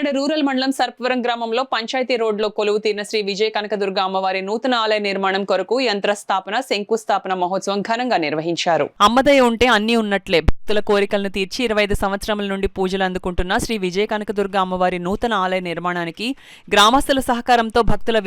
Kakinada rural మండలం సర్పవరం గ్రామంలో పంచాయతీ రోడ్లో కొలువు తీరిన శ్రీ విజయ కనకదుర్గ అమ్మవారి నూతన ఆలయ నిర్మాణం కొరకు యంత్రస్థాపన శంకుస్థాపన మహోత్సవం ఘనంగా నిర్వహించారు. అమ్మదయ ఉంటే అన్ని ఉన్నట్లే భక్తుల కోరికలను తీర్చి 25 సంవత్సరముల నుండి పూజలు అందుకుంటున్న శ్రీ విజయ కనకదుర్గ అమ్మవారి నూతన ఆలయ నిర్మాణానికి గ్రామస్తుల సహకారంతో భక్తుల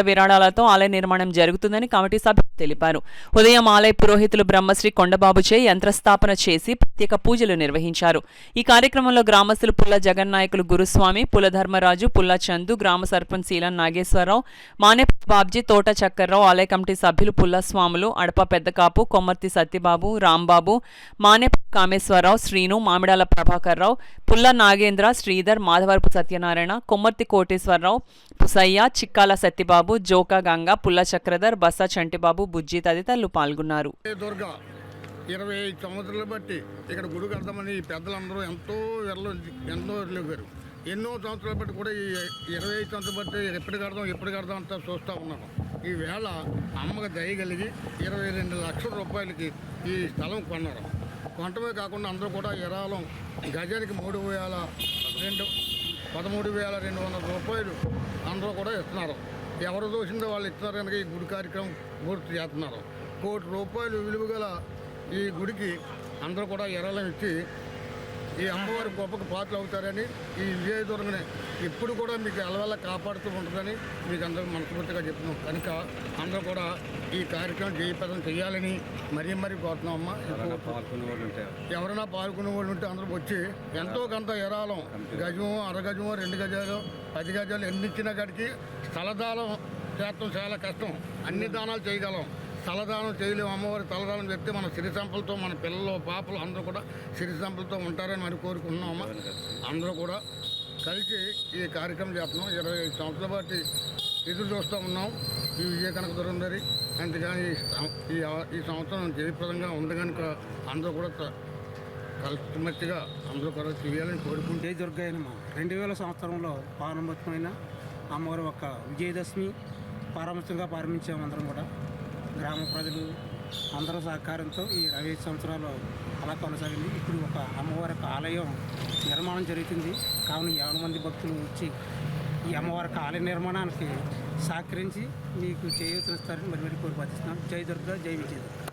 విరాళాలతో ఆలయ నిర్మాణం జరుగుతుందని కమిటీ సభ్యులు తెలిపారు. ఉదయం ఆలయ పురోహితులు బ్రహ్మశ్రీ కొండబాబుచే యంత్రస్థాపన చేసి ప్రత్యేక పూజలు నిర్వహించారు. ఈ కార్యక్రమంలో గ్రామస్తులు పుల్ల జగన్నాయకులు గురుస్వామి, పుల్ల ధర్మరాజు, పుల్ల చందు, గ్రామ సర్పంచ్ శీలం నాగేశ్వరరావు, మానే బాబ్జీ, తోట చక్కర్రావు, ఆలయ కమిటీ సభ్యులు పుల్ల స్వాములు, అడప పెద్దకాపు, కొమ్మర్తి సత్యబాబు, రాంబాబు, మానే కామేశ్వరరావు, శ్రీను, మామిడాల ప్రభాకర్రావు, పుల్ల నాగేంద్ర, శ్రీధర్, మాధవరపు సత్యనారాయణ, కొమ్మర్తి కోటేశ్వరరావు, పుసయ్య, చిక్కాల సత్యబాబు, జోకా గంగ, పుల్ల చక్రధర్, బస్సా చంటిబాబు, బుజ్జి తదితరులు పాల్గొన్నారు. 25 సంవత్సరాలు బట్టి ఇక్కడ గుడి కడతామని ఈ పెద్దలందరూ ఎంతో వెళ్ళారు. ఎన్నో సంవత్సరాలు బట్టి కూడా ఈ 25 సంవత్సరాలు బట్టి ఎప్పుడు కడదాం అంతా చూస్తూ ఉన్నాను. ఈ వేళ అమ్మకి దయ కలిగి 22 లక్షల రూపాయలకి ఈ స్థలం కొన్నారు. కొనటమే కాకుండా అందరూ కూడా విరాళం గజానికి 13,200 రూపాయలు అందరూ కూడా ఇస్తున్నారు. ఎవరు దోసిందో వాళ్ళు ఇస్తున్నారు కనుక ఈ గుడి కార్యక్రమం పూర్తి చేస్తున్నారు. 1 కోటి రూపాయలు విలువ గల ఈ గుడికి అందరూ కూడా విరాళం ఇచ్చి ఈ అమ్మవారి గొప్పకు పాత్రలు అవుతారని, ఈ విజయదుర్గని ఎప్పుడు కూడా మీకు అలవల్ల కాపాడుతూ ఉంటుందని మీకు అందరూ మనస్ఫూర్తిగా చెప్తున్నాం. కనుక అందరూ కూడా ఈ కార్యక్రమం జయప్రదం చేయాలని మరీ కోరుతున్నాం. అమ్మ ఎవరైనా పాల్గొనే వాళ్ళు ఉంటే అందరూ వచ్చి ఎంతో కొంత విరాళం గజము, అరగజము, 2 గజాలు, 10 గజాలు ఎన్ని ఇచ్చినా కాడికి స్థలదానం చేస్తాం చాలా కష్టం. అన్ని దానాలు చేయగలం, స్థలదానం చేయలేము. అమ్మవారి తలదానం చెప్తే మన సిరి సంపలతో మన పిల్లలు పాపలు అందరూ కూడా సిరి సంపలతో ఉంటారని మరి కోరుకుంటున్నామమ్మా. అందరూ కూడా కలిసి ఈ కార్యక్రమం చేస్తున్నాం. 25 సంవత్సరాల బట్టి ఎదురు చూస్తూ ఉన్నాం ఈ విజయ కనకదుర్గ గారి. అంతేగాని ఈ సంవత్సరం జయప్రదంగా ఉంది కనుక అందరూ కూడా కలిసిమెత్తిగా అందరూ కూడా చేయాలని కోరుకుంటే. జయ దుర్గయ్యనమ్మ 2000 సంవత్సరంలో ప్రారంభమైన అమ్మవారి యొక్క విజయదశమి పారమత్యంగా ప్రారంభించాము. అందరం కూడా గ్రామ ప్రజలు అందరూ సహకారంతో ఈ 25 సంవత్సరాలు అలా కొనసాగింది. ఇప్పుడు ఒక అమ్మవారి యొక్క ఆలయం నిర్మాణం జరుగుతుంది. కావున 50 మంది భక్తులు వచ్చి ఈ అమ్మవారి ఆలయ నిర్మాణానికి సహకరించి మీకు చేయూతనిస్తారని మరి కోరి ప్రార్థిస్తున్నాం. జై దుర్గా, జై విజయ దుర్గా.